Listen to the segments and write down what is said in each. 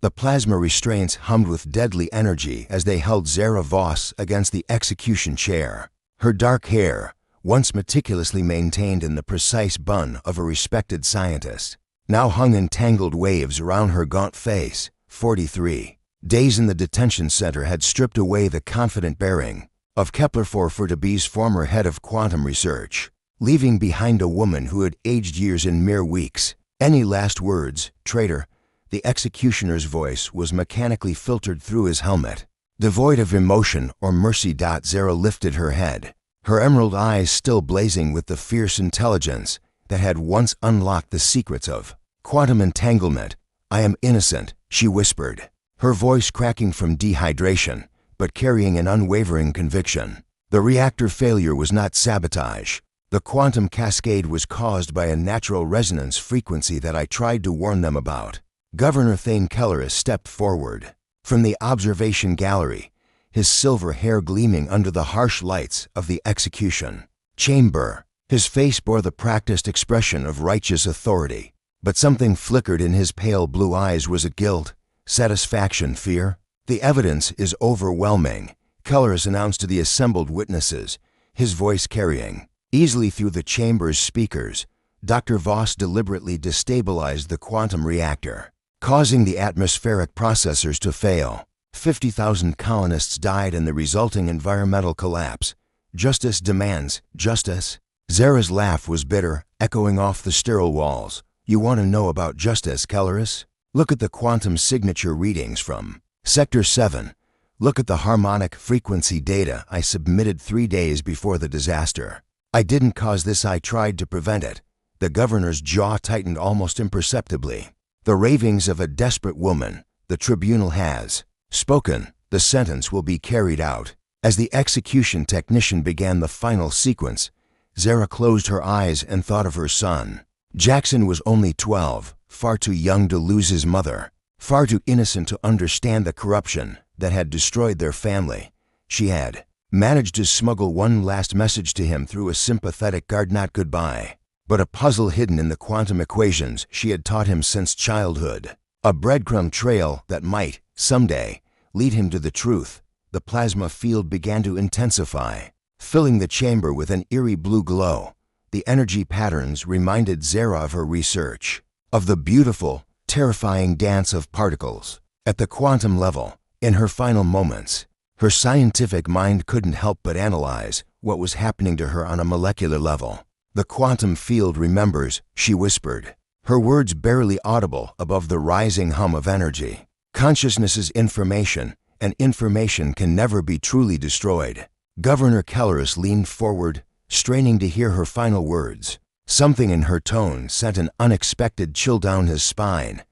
The plasma restraints hummed with deadly energy as they held Zara Voss against the execution chair. Her dark hair, once meticulously maintained in the precise bun of a respected scientist, now hung in tangled waves around her gaunt face. 43 days in the detention center had stripped away the confident bearing of Kepler-4 former head of quantum research, leaving behind a woman who had aged years in mere weeks. Any last words, traitor? The executioner's voice was mechanically filtered through his helmet. Devoid of emotion or mercy. Zara lifted her head, her emerald eyes still blazing with the fierce intelligence that had once unlocked the secrets of quantum entanglement. I am innocent, she whispered, her voice cracking from dehydration, but carrying an unwavering conviction. The reactor failure was not sabotage. The quantum cascade was caused by a natural resonance frequency that I tried to warn them about. Governor Thane Kelleris stepped forward from the observation gallery, his silver hair gleaming under the harsh lights of the execution chamber. His face bore the practiced expression of righteous authority, but something flickered in his pale blue eyes. Was it guilt, satisfaction, fear? The evidence is overwhelming, Kelleris announced to the assembled witnesses, his voice carrying easily through the chamber's speakers. Dr. Voss deliberately destabilized the quantum reactor, causing the atmospheric processors to fail. 50,000 colonists died in the resulting environmental collapse. Justice demands justice. Zara's laugh was bitter, echoing off the sterile walls. You want to know about justice, Kelleris? Look at the quantum signature readings from Sector 7. Look at the harmonic frequency data I submitted 3 days before the disaster. I didn't cause this, I tried to prevent it. The governor's jaw tightened almost imperceptibly. The ravings of a desperate woman. The tribunal has spoken. The sentence will be carried out. As the execution technician began the final sequence, Zara closed her eyes and thought of her son. Jackson was only 12, far too young to lose his mother, far too innocent to understand the corruption that had destroyed their family. She had managed to smuggle one last message to him through a sympathetic guard, not goodbye, but a puzzle hidden in the quantum equations she had taught him since childhood. A breadcrumb trail that might, someday, lead him to the truth. The plasma field began to intensify, filling the chamber with an eerie blue glow. The energy patterns reminded Zara of her research, of the beautiful, terrifying dance of particles. At the quantum level, in her final moments, her scientific mind couldn't help but analyze what was happening to her on a molecular level. The quantum field remembers, she whispered, her words barely audible above the rising hum of energy. Consciousness is information, and information can never be truly destroyed. Governor Kelleris leaned forward, straining to hear her final words. Something in her tone sent an unexpected chill down his spine.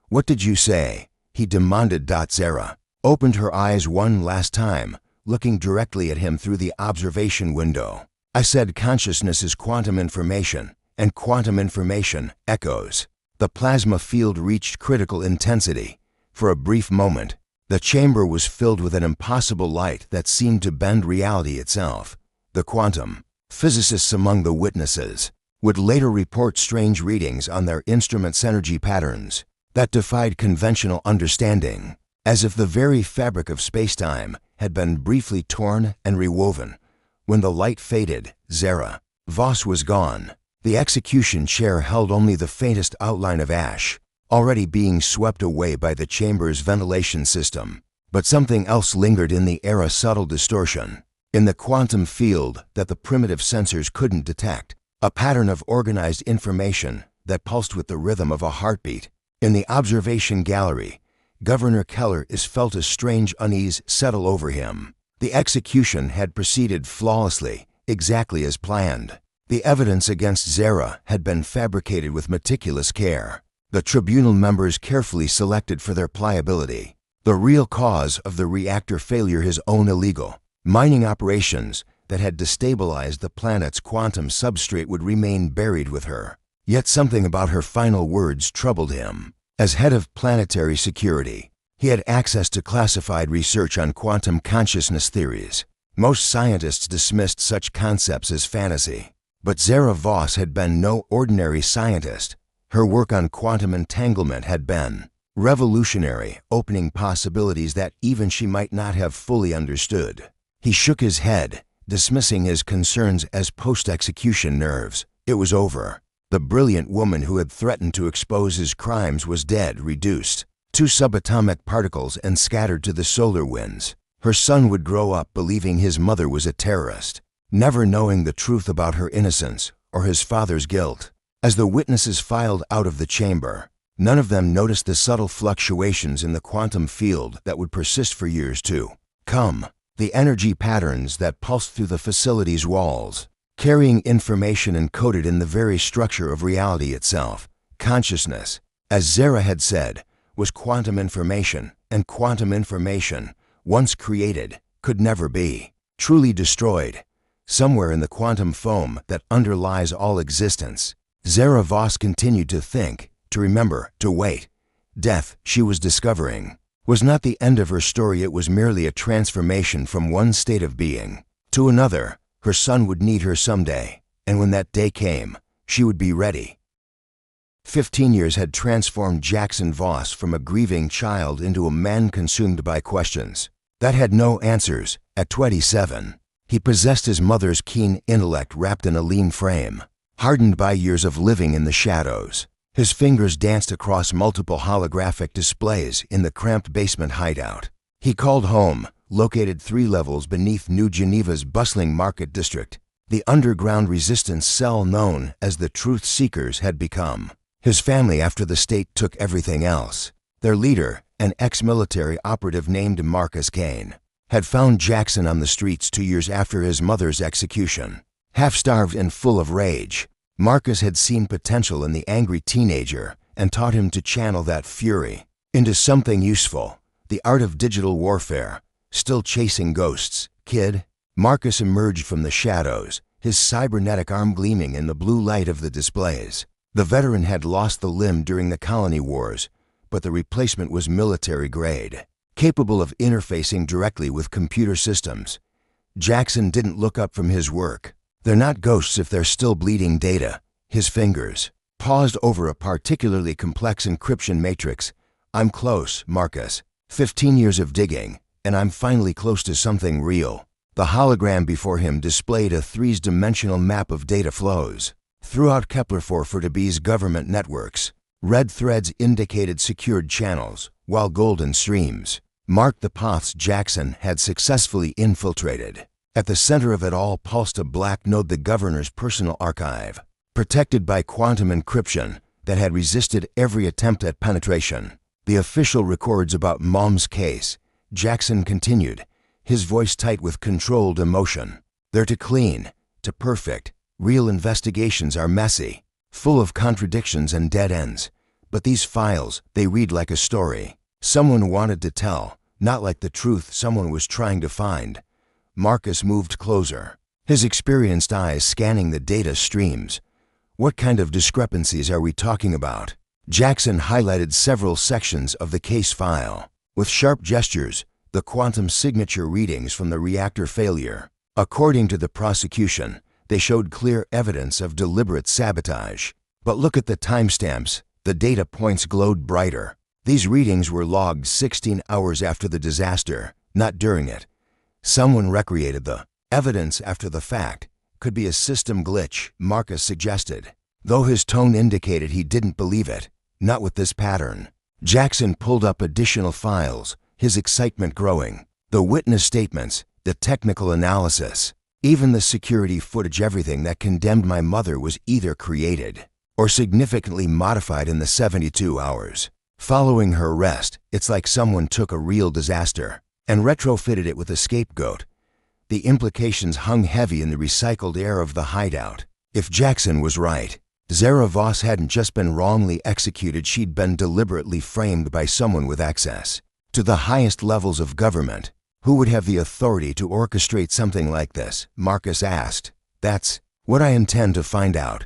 What did you say? He demanded. Zara opened her eyes one last time, looking directly at him through the observation window. I said consciousness is quantum information, and quantum information echoes. The plasma field reached critical intensity. For a brief moment, the chamber was filled with an impossible light that seemed to bend reality itself. The quantum physicists among the witnesses would later report strange readings on their instruments' energy patterns that defied conventional understanding, as if the very fabric of spacetime had been briefly torn and rewoven. When the light faded, Zara Voss was gone. The execution chair held only the faintest outline of ash, already being swept away by the chamber's ventilation system. But something else lingered in the air, a subtle distortion in the quantum field that the primitive sensors couldn't detect, a pattern of organized information that pulsed with the rhythm of a heartbeat. In the observation gallery, Governor Kelleris felt a strange unease settle over him. The execution had proceeded flawlessly, exactly as planned. The evidence against Zara had been fabricated with meticulous care. The tribunal members carefully selected for their pliability. The real cause of the reactor failure, his own illegal mining operations that had destabilized the planet's quantum substrate, would remain buried with her. Yet something about her final words troubled him. As head of planetary security, he had access to classified research on quantum consciousness theories. Most scientists dismissed such concepts as fantasy. But Zara Voss had been no ordinary scientist. Her work on quantum entanglement had been Revolutionary, opening possibilities that even she might not have fully understood. He shook his head, dismissing his concerns as post-execution nerves. It was over. The brilliant woman who had threatened to expose his crimes was dead, reduced to subatomic particles and scattered to the solar winds. Her son would grow up believing his mother was a terrorist, never knowing the truth about her innocence or his father's guilt. As the witnesses filed out of the chamber, none of them noticed the subtle fluctuations in the quantum field that would persist for years to come. The energy patterns that pulsed through the facility's walls, carrying information encoded in the very structure of reality itself. Consciousness, as Zara had said, was quantum information, and quantum information, once created, could never be truly destroyed. Somewhere in the quantum foam that underlies all existence, Zara Voss continued to think, to remember, to wait. Death, she was discovering, was not the end of her story. It was merely a transformation from one state of being to another. Her son would need her someday, and when that day came, she would be ready. 15 years had transformed Jackson Voss from a grieving child into a man consumed by questions that had no answers. At 27, he possessed his mother's keen intellect wrapped in a lean frame, hardened by years of living in the shadows. His fingers danced across multiple holographic displays in the cramped basement hideout. He called home, located 3 levels beneath New Geneva's bustling market district, the underground resistance cell known as the Truth Seekers had become his family after the state took everything else. Their leader, an ex-military operative named Marcus Kane, had found Jackson on the streets 2 years after his mother's execution. Half-starved and full of rage, Marcus had seen potential in the angry teenager and taught him to channel that fury into something useful. The art of digital warfare. Still chasing ghosts, kid? Marcus emerged from the shadows, his cybernetic arm gleaming in the blue light of the displays. The veteran had lost the limb during the colony wars, but the replacement was military grade, capable of interfacing directly with computer systems. Jackson didn't look up from his work. They're not ghosts if they're still bleeding data. His fingers paused over a particularly complex encryption matrix. I'm close, Marcus. 15 years of digging, and I'm finally close to something real. The hologram before him displayed a 3-dimensional map of data flows throughout Kepler-442b's government networks. Red threads indicated secured channels, while golden streams marked the paths Jackson had successfully infiltrated. At the center of it all pulsed a black node, the governor's personal archive, protected by quantum encryption that had resisted every attempt at penetration. The official records about Mom's case, Jackson continued, his voice tight with controlled emotion. They're to clean, to perfect. Real investigations are messy, full of contradictions and dead ends. But these files, they read like a story someone wanted to tell, not like the truth someone was trying to find. Marcus moved closer, his experienced eyes scanning the data streams. What kind of discrepancies are we talking about? Jackson highlighted several sections of the case file. With sharp gestures, the quantum signature readings from the reactor failure. According to the prosecution, they showed clear evidence of deliberate sabotage. But look at the timestamps. The data points glowed brighter. These readings were logged 16 hours after the disaster, not during it. Someone recreated the evidence after the fact. Could be a system glitch, Marcus suggested, though his tone indicated he didn't believe it. Not with this pattern. Jackson pulled up additional files, his excitement growing. The witness statements, the technical analysis, even the security footage. Everything that condemned my mother was either created or significantly modified in the 72 hours following her arrest. It's like someone took a real disaster and retrofitted it with a scapegoat. The implications hung heavy in the recycled air of the hideout. If Jackson was right, Zara Voss hadn't just been wrongly executed, she'd been deliberately framed by someone with access to the highest levels of government. Who would have the authority to orchestrate something like this? Marcus asked. That's what I intend to find out.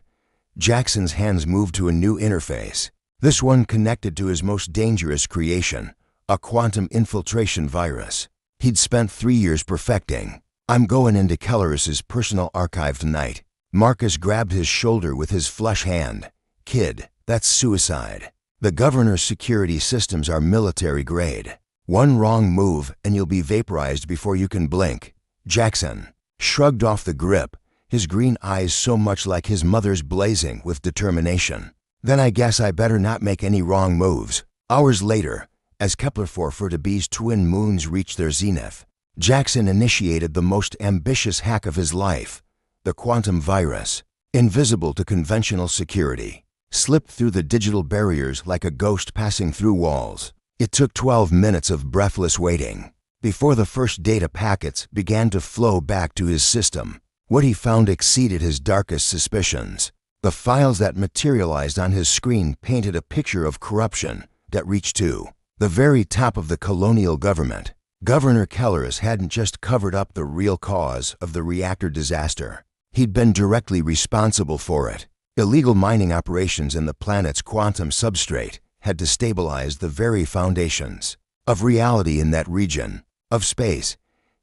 Jackson's hands moved to a new interface, this one connected to his most dangerous creation, a quantum infiltration virus he'd spent 3 years perfecting. I'm going into Kelleris's personal archive tonight. Marcus grabbed his shoulder with his flush hand. Kid, that's suicide. The governor's security systems are military grade. One wrong move and you'll be vaporized before you can blink. Jackson shrugged off the grip, his green eyes so much like his mother's blazing with determination. Then I guess I better not make any wrong moves. Hours later, as Kepler-4b twin moons reached their zenith, Jackson initiated the most ambitious hack of his life. The quantum virus, invisible to conventional security, slipped through the digital barriers like a ghost passing through walls. It took 12 minutes of breathless waiting before the first data packets began to flow back to his system. What he found exceeded his darkest suspicions. The files that materialized on his screen painted a picture of corruption that reached to the very top of the colonial government. Governor Kelleris hadn't just covered up the real cause of the reactor disaster. He'd been directly responsible for it. Illegal mining operations in the planet's quantum substrate had destabilized the very foundations of reality in that region of space.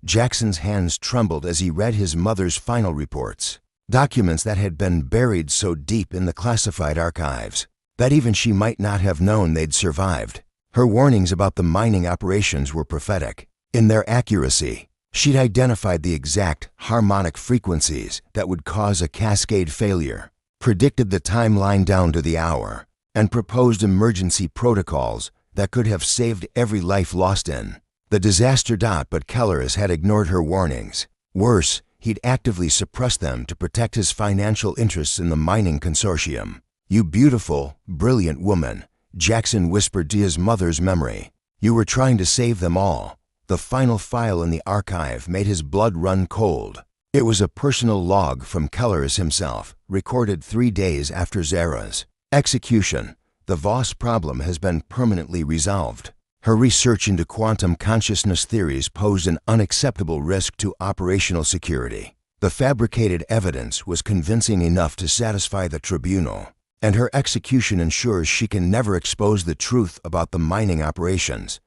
Jackson's hands trembled as he read his mother's final reports, documents that had been buried so deep in the classified archives that even she might not have known they'd survived. Her warnings about the mining operations were prophetic. In their accuracy, she'd identified the exact harmonic frequencies that would cause a cascade failure, predicted the timeline down to the hour, and proposed emergency protocols that could have saved every life lost in the disaster. But Kelleris had ignored her warnings. Worse, he'd actively suppressed them to protect his financial interests in the mining consortium. "You beautiful, brilliant woman," Jackson whispered to his mother's memory. "You were trying to save them all." The final file in the archive made his blood run cold. It was a personal log from Kelleris himself, recorded 3 days after Zara's execution. "The Voss problem has been permanently resolved. Her research into quantum consciousness theories posed an unacceptable risk to operational security. The fabricated evidence was convincing enough to satisfy the tribunal, and her execution ensures she can never expose the truth about the mining operations.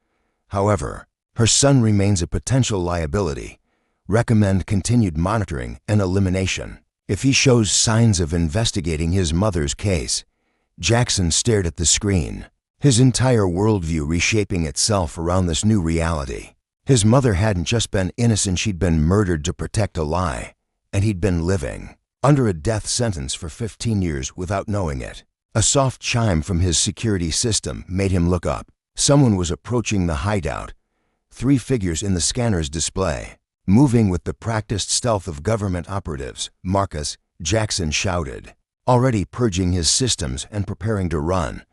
However, her son remains a potential liability. Recommend continued monitoring and elimination. If he shows signs of investigating his mother's case." Jackson stared at the screen, his entire worldview reshaping itself around this new reality. His mother hadn't just been innocent, she'd been murdered to protect a lie, and he'd been living under a death sentence for 15 years without knowing it. A soft chime from his security system made him look up. Someone was approaching the hideout. 3 figures in the scanner's display, moving with the practiced stealth of government operatives. "Marcus," Jackson shouted, already purging his systems and preparing to run.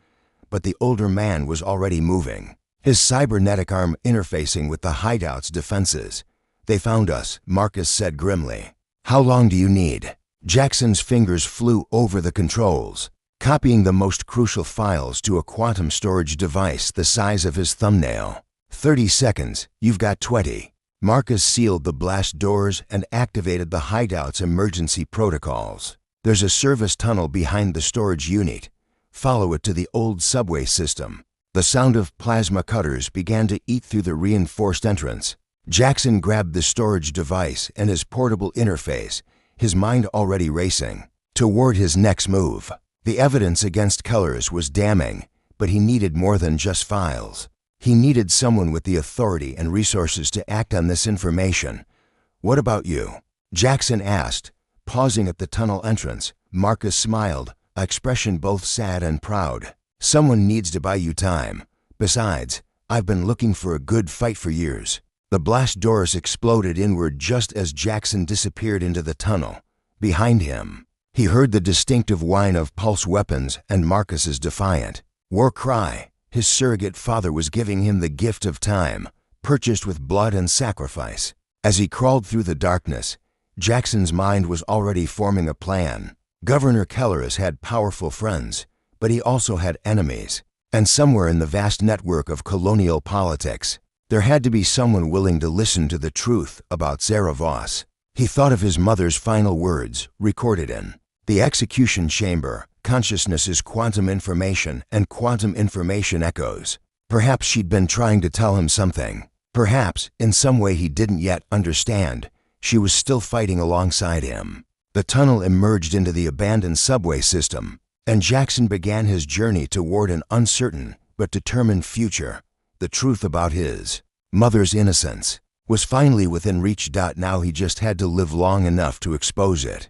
But the older man was already moving, his cybernetic arm interfacing with the hideout's defenses. "They found us," Marcus said grimly. "How long do you need?" Jackson's fingers flew over the controls, copying the most crucial files to a quantum storage device the size of his thumbnail. 30 seconds, you've got 20. Marcus sealed the blast doors and activated the hideout's emergency protocols. "There's a service tunnel behind the storage unit. Follow it to the old subway system." The sound of plasma cutters began to eat through the reinforced entrance. Jackson grabbed the storage device and his portable interface, his mind already racing toward his next move. The evidence against Kelleris was damning, but he needed more than just files. He needed someone with the authority and resources to act on this information. "What about you?" Jackson asked, pausing at the tunnel entrance. Marcus smiled, an expression both sad and proud. "Someone needs to buy you time. Besides, I've been looking for a good fight for years." The blast doors exploded inward just as Jackson disappeared into the tunnel. Behind him, he heard the distinctive whine of pulse weapons and Marcus's defiant war cry. His surrogate father was giving him the gift of time, purchased with blood and sacrifice. As he crawled through the darkness, Jackson's mind was already forming a plan. Governor Kelleris had powerful friends, but he also had enemies. And somewhere in the vast network of colonial politics, there had to be someone willing to listen to the truth about Zara Voss. He thought of his mother's final words, recorded in the execution chamber. "Consciousness is quantum information, and quantum information echoes." Perhaps she'd been trying to tell him something. Perhaps, in some way he didn't yet understand, she was still fighting alongside him. The tunnel emerged into the abandoned subway system. And Jackson began his journey toward an uncertain but determined future. The truth about his mother's innocence was finally within reach. Now he just had to live long enough to expose it.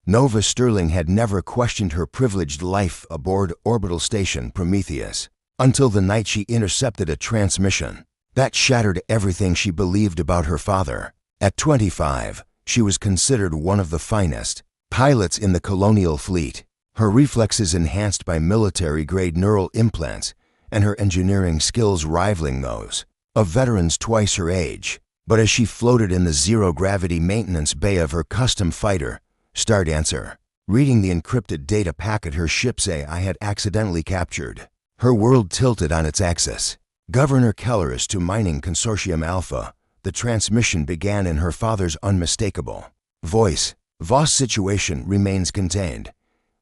Nova Sterling had never questioned her privileged life aboard orbital station Prometheus until the night she intercepted a transmission that shattered everything she believed about her father. At 25, she was considered one of the finest pilots in the colonial fleet, her reflexes enhanced by military-grade neural implants and her engineering skills rivaling those of veterans twice her age. But as she floated in the zero-gravity maintenance bay of her custom fighter, Stardancer, reading the encrypted data packet her ship's AI had accidentally captured, her world tilted on its axis. Governor Kelleris to Mining Consortium Alpha, the transmission began in her father's unmistakable voice. Voss situation remains contained.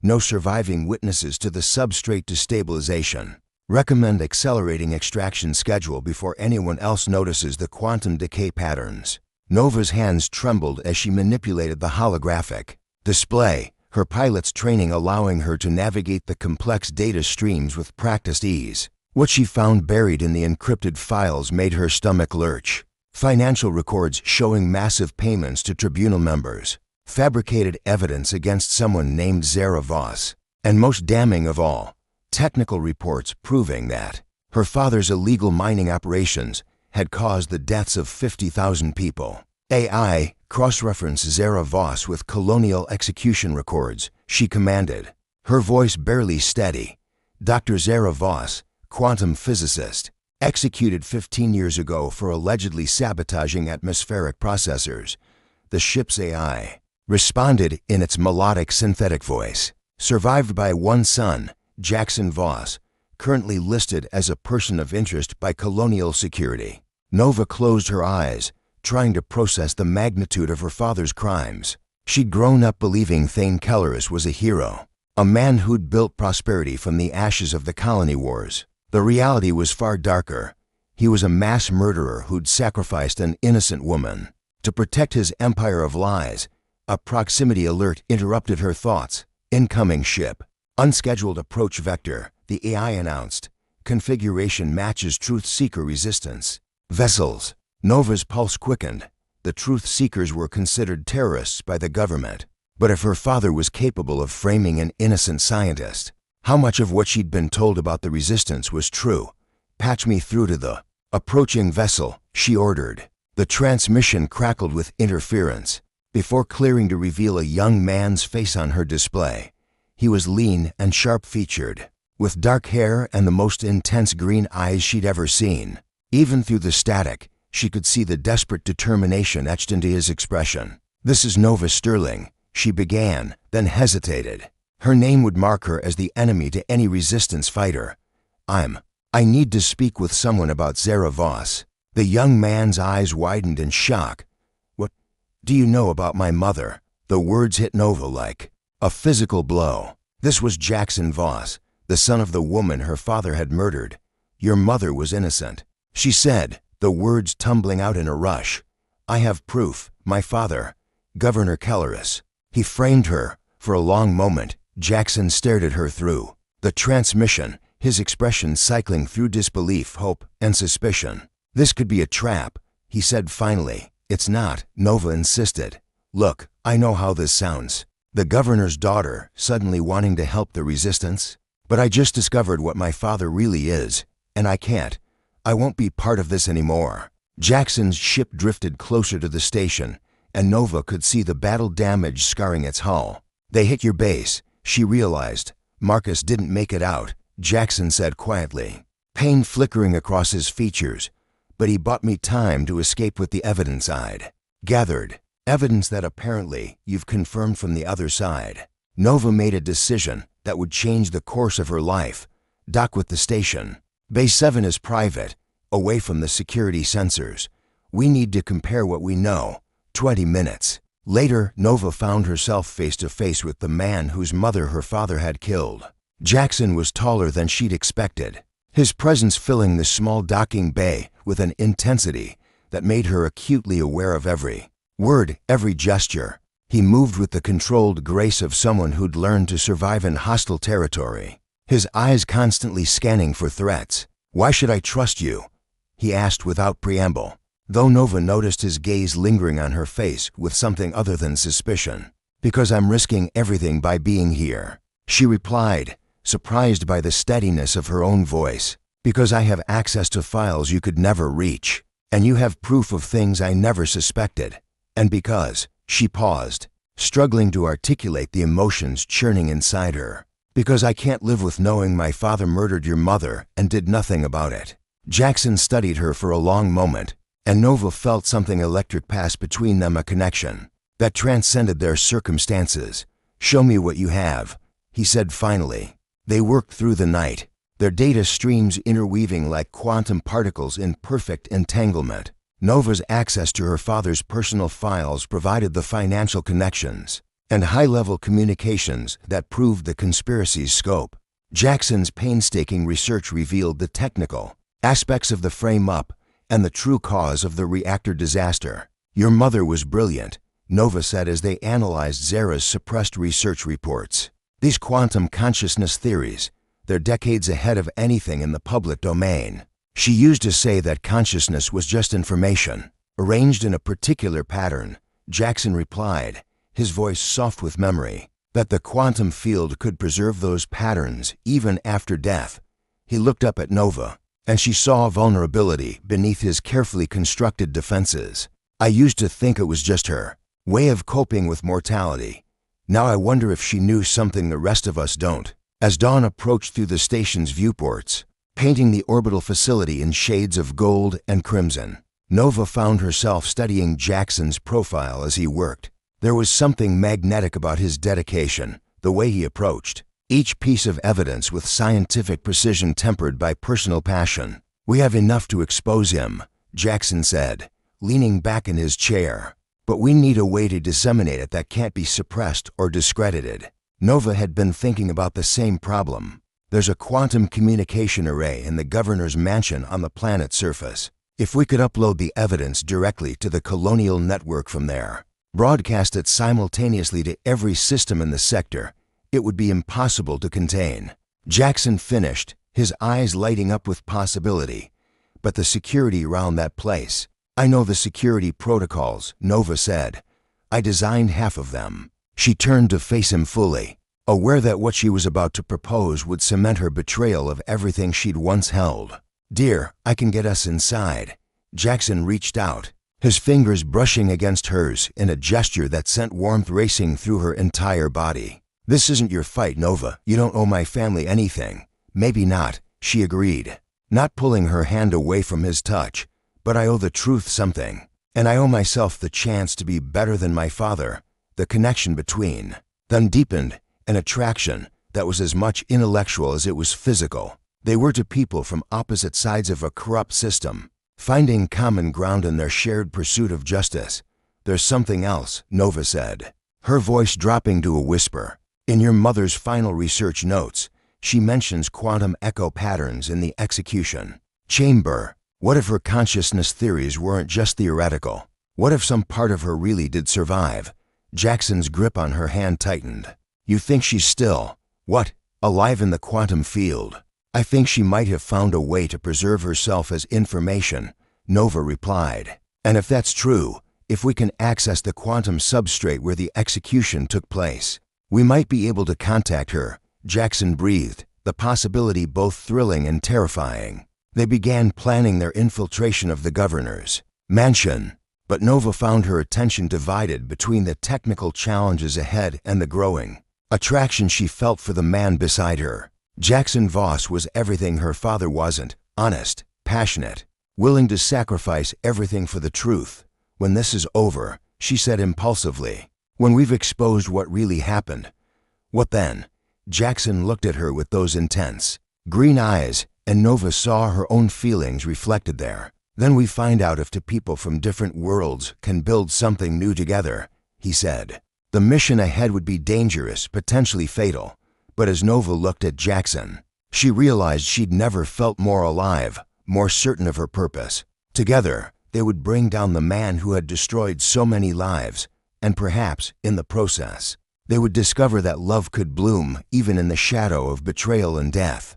No surviving witnesses to the substrate destabilization. Recommend accelerating extraction schedule before anyone else notices the quantum decay patterns. Nova's hands trembled as she manipulated the holographic display, her pilot's training allowing her to navigate the complex data streams with practiced ease. What she found buried in the encrypted files made her stomach lurch. Financial records showing massive payments to tribunal members, fabricated evidence against someone named Zara Voss, and most damning of all, technical reports proving that her father's illegal mining operations had caused the deaths of 50,000 people. AI, cross-reference Zara Voss with colonial execution records, she commanded, her voice barely steady. Dr. Zara Voss, quantum physicist, executed 15 years ago for allegedly sabotaging atmospheric processors. The ship's AI responded in its melodic synthetic voice. Survived by one son, Jackson Voss, currently listed as a person of interest by Colonial Security. Nova closed her eyes, trying to process the magnitude of her father's crimes. She'd grown up believing Thane Kelleris was a hero, a man who'd built prosperity from the ashes of the colony wars. The reality was far darker. He was a mass murderer who'd sacrificed an innocent woman. To protect his empire of lies, a proximity alert interrupted her thoughts. Incoming ship. Unscheduled approach vector, the AI announced. Configuration matches Truth Seeker resistance. Vessels. Nova's pulse quickened. The Truth Seekers were considered terrorists by the government. But if her father was capable of framing an innocent scientist, how much of what she'd been told about the resistance was true? Patch me through to the approaching vessel, she ordered. The transmission crackled with interference, before clearing to reveal a young man's face on her display. He was lean and sharp-featured, with dark hair and the most intense green eyes she'd ever seen. Even through the static, she could see the desperate determination etched into his expression. "This is Nova Sterling," she began, then hesitated. Her name would mark her as the enemy to any resistance fighter. I need to speak with someone about Zara Voss." The young man's eyes widened in shock. "What do you know about my mother?" The words hit Nova like a physical blow. This was Jackson Voss, the son of the woman her father had murdered. "Your mother was innocent," she said, the words tumbling out in a rush. "I have proof. My father, Governor Kelleris." He framed her. For a long moment, Jackson stared at her through the transmission, his expression cycling through disbelief, hope, and suspicion. "This could be a trap," he said finally. "It's not," Nova insisted. "Look, I know how this sounds. The governor's daughter, suddenly wanting to help the resistance. But I just discovered what my father really is, and I won't be part of this anymore." Jackson's ship drifted closer to the station, and Nova could see the battle damage scarring its hull. "They hit your base," she realized. "Marcus didn't make it out," Jackson said quietly, pain flickering across his features. "But he bought me time to escape with the evidence I'd gathered. Evidence that apparently you've confirmed from the other side." Nova made a decision that would change the course of her life. "Dock with the station. Bay 7 is private, away from the security sensors. We need to compare what we know." 20 minutes later, Nova found herself face to face with the man whose mother her father had killed. Jackson was taller than she'd expected, his presence filling the small docking bay with an intensity that made her acutely aware of every word, every gesture. He moved with the controlled grace of someone who'd learned to survive in hostile territory, his eyes constantly scanning for threats. "Why should I trust you?" he asked without preamble, though Nova noticed his gaze lingering on her face with something other than suspicion. "Because I'm risking everything by being here," she replied, surprised by the steadiness of her own voice. "Because I have access to files you could never reach, and you have proof of things I never suspected. And because," she paused, struggling to articulate the emotions churning inside her, "because I can't live with knowing my father murdered your mother and did nothing about it." Jackson studied her for a long moment, and Nova felt something electric pass between them, a connection that transcended their circumstances. "Show me what you have," he said finally. They worked through the night, their data streams interweaving like quantum particles in perfect entanglement. Nova's access to her father's personal files provided the financial connections and high-level communications that proved the conspiracy's scope. Jackson's painstaking research revealed the technical aspects of the frame-up and the true cause of the reactor disaster. "Your mother was brilliant," Nova said as they analyzed Zara's suppressed research reports. "These quantum consciousness theories, they're decades ahead of anything in the public domain. She used to say that consciousness was just information, arranged in a particular pattern," Jackson replied, his voice soft with memory, "that the quantum field could preserve those patterns even after death." He looked up at Nova, and she saw vulnerability beneath his carefully constructed defenses. "I used to think it was just her way of coping with mortality. Now I wonder if she knew something the rest of us don't." As dawn approached through the station's viewports, painting the orbital facility in shades of gold and crimson, Nova found herself studying Jackson's profile as he worked. There was something magnetic about his dedication, the way he approached each piece of evidence with scientific precision tempered by personal passion. "We have enough to expose him," Jackson said, leaning back in his chair. "But we need a way to disseminate it that can't be suppressed or discredited." Nova had been thinking about the same problem. "There's a quantum communication array in the governor's mansion on the planet's surface. If we could upload the evidence directly to the colonial network from there, broadcast it simultaneously to every system in the sector, it would be impossible to contain." Jackson finished, his eyes lighting up with possibility. "But the security around that place." "I know the security protocols," Nova said. "I designed half of them." She turned to face him fully, aware that what she was about to propose would cement her betrayal of everything she'd once held. "Dear, I can get us inside." Jackson reached out, his fingers brushing against hers in a gesture that sent warmth racing through her entire body. "This isn't your fight, Nova. You don't owe my family anything." "Maybe not," she agreed, not pulling her hand away from his touch. "But I owe the truth something. And I owe myself the chance to be better than my father." The connection between them deepened, an attraction that was as much intellectual as it was physical. They were two people from opposite sides of a corrupt system, finding common ground in their shared pursuit of justice. "There's something else," Nova said, her voice dropping to a whisper. "In your mother's final research notes, she mentions quantum echo patterns in the execution chamber. What if her consciousness theories weren't just theoretical? What if some part of her really did survive?" Jackson's grip on her hand tightened. "You think she's still, what, alive in the quantum field?" "I think she might have found a way to preserve herself as information," Nova replied. "And if that's true, if we can access the quantum substrate where the execution took place, we might be able to contact her." Jackson breathed, the possibility both thrilling and terrifying. They began planning their infiltration of the governor's mansion, but Nova found her attention divided between the technical challenges ahead and the growing attraction she felt for the man beside her. Jackson Voss was everything her father wasn't: honest, passionate, willing to sacrifice everything for the truth. "When this is over," she said impulsively, "when we've exposed what really happened, what then?" Jackson looked at her with those intense green eyes, and Nova saw her own feelings reflected there. "Then we find out if two people from different worlds can build something new together," he said. The mission ahead would be dangerous, potentially fatal, but as Nova looked at Jackson, she realized she'd never felt more alive, more certain of her purpose. Together, they would bring down the man who had destroyed so many lives, And perhaps, in the process, they would discover that love could bloom even in the shadow of betrayal and death.